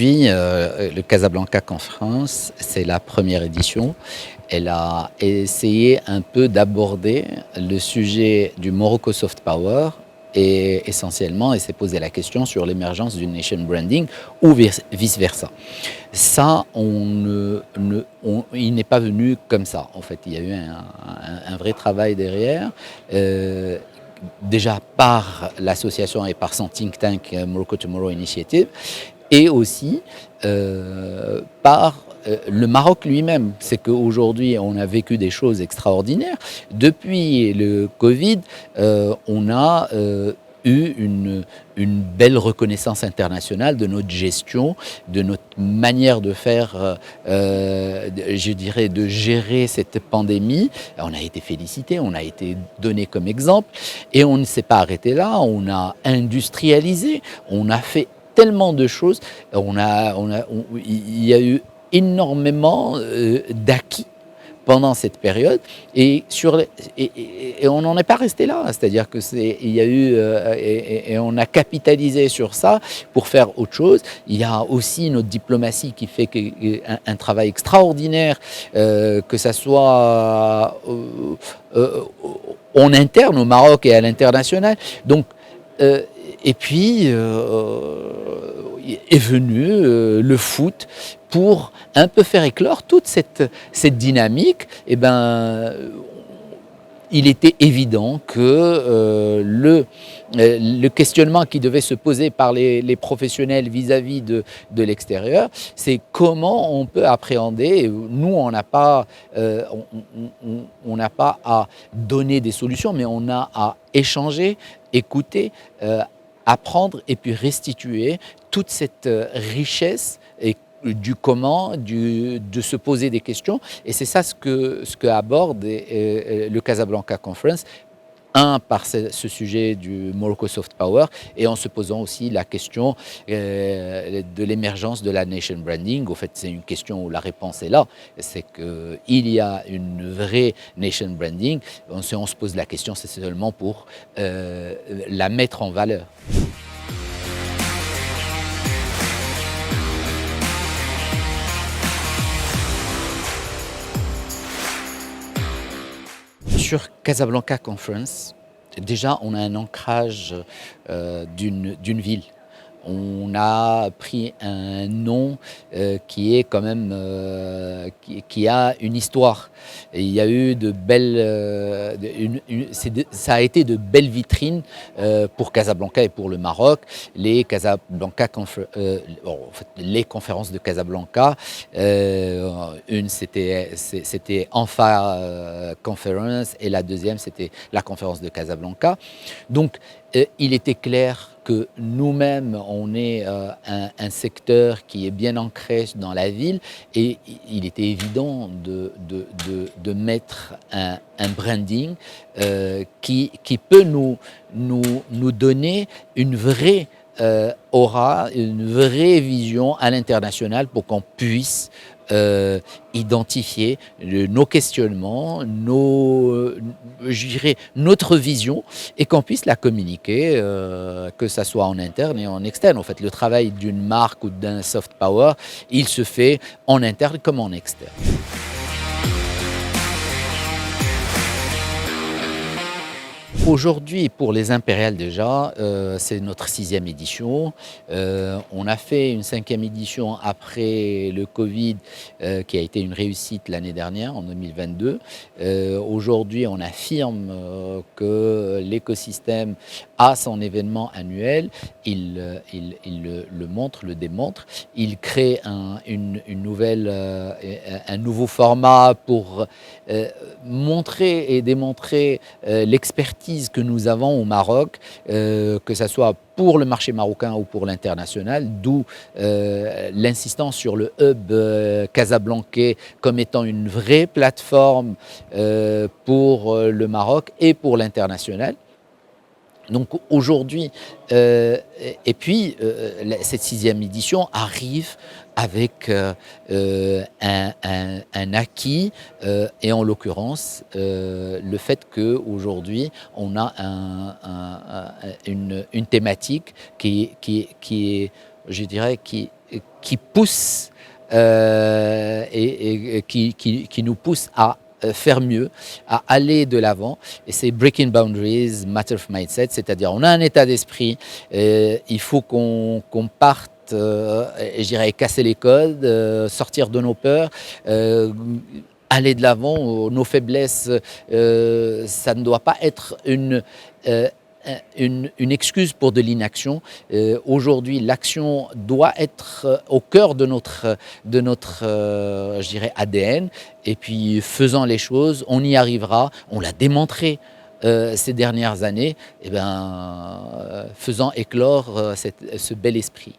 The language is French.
Aujourd'hui, le Casablanca Conference, c'est la première édition. Elle a essayé un peu d'aborder le sujet du Morocco Soft Power et essentiellement, elle s'est posé la question sur l'émergence du nation branding ou vice-versa. Ça, il n'est pas venu comme ça. En fait, il y a eu un vrai travail derrière. Euh, Déjà par l'association et par son think tank Morocco Tomorrow Initiative, et aussi par le Maroc lui-même. C'est qu'aujourd'hui, on a vécu des choses extraordinaires. Depuis le Covid, on a eu une belle reconnaissance internationale de notre gestion, de notre manière de faire, je dirais, de gérer cette pandémie. On a été félicité, on a été donné comme exemple, et on ne s'est pas arrêté là, on a industrialisé, on a fait tellement de choses, il y a eu énormément d'acquis pendant cette période et on n'en est pas resté là, c'est-à-dire que il y a eu et on a capitalisé sur ça pour faire autre chose. Il y a aussi notre diplomatie qui fait un travail extraordinaire, que ça soit en interne au Maroc et à l'international. Donc et puis est venu le foot pour un peu faire éclore toute cette dynamique. Et il était évident que le questionnement qui devait se poser par les professionnels vis-à-vis de l'extérieur, c'est comment on peut appréhender. Nous, on n'a pas à donner des solutions, mais on a à échanger, écouter, apprendre et puis restituer toute cette richesse et du comment, de se poser des questions. Et c'est ça ce que aborde le Casablanca Conference. Par ce sujet du Morocco Soft Power et en se posant aussi la question de l'émergence de la nation branding. Au fait, c'est une question où la réponse est là. C'est qu'il y a une vraie nation branding. Si on se pose la question, c'est seulement pour la mettre en valeur. Sur Casablanca Conference, déjà, on a un ancrage d'une ville. On a pris un nom qui est quand même qui a une histoire. Et il y a eu de belles, ça a été de belles vitrines pour Casablanca et pour le Maroc. Les Casablanca, en fait, les conférences de Casablanca. Une c'était Anfa Conference et la deuxième c'était la conférence de Casablanca. Donc il était clair que nous-mêmes, on est un secteur qui est bien ancré dans la ville et il était évident de mettre un branding qui peut nous donner une vraie aura, une vraie vision à l'international pour qu'on puisse identifier nos questionnements, je dirais, notre vision et qu'on puisse la communiquer, que ça soit en interne et en externe. En fait, le travail d'une marque ou d'un soft power, il se fait en interne comme en externe. Aujourd'hui, pour les Impériales déjà, c'est notre 6e édition. On a fait une 5e édition après le Covid, qui a été une réussite l'année dernière, en 2022. Aujourd'hui, on affirme que l'écosystème a son événement annuel. Il le montre, le démontre. Il crée un nouveau format pour montrer et démontrer l'expertise que nous avons au Maroc, que ce soit pour le marché marocain ou pour l'international, d'où l'insistance sur le hub casablancais comme étant une vraie plateforme pour le Maroc et pour l'international. Donc aujourd'hui, et puis cette 6e édition arrive avec un acquis, et en l'occurrence le fait qu'aujourd'hui on a une thématique qui est je dirais, qui pousse et qui nous pousse à faire mieux, à aller de l'avant. Et c'est breaking boundaries, matter of mindset, c'est-à-dire on a un état d'esprit, il faut qu'on parte, je dirais, casser les codes, sortir de nos peurs, aller de l'avant. Nos faiblesses, ça ne doit pas être euh, une excuse pour de l'inaction. Aujourd'hui, l'action doit être au cœur de notre je dirais, ADN. Et puis, faisant les choses, on y arrivera. On l'a démontré ces dernières années, faisant éclore ce bel esprit.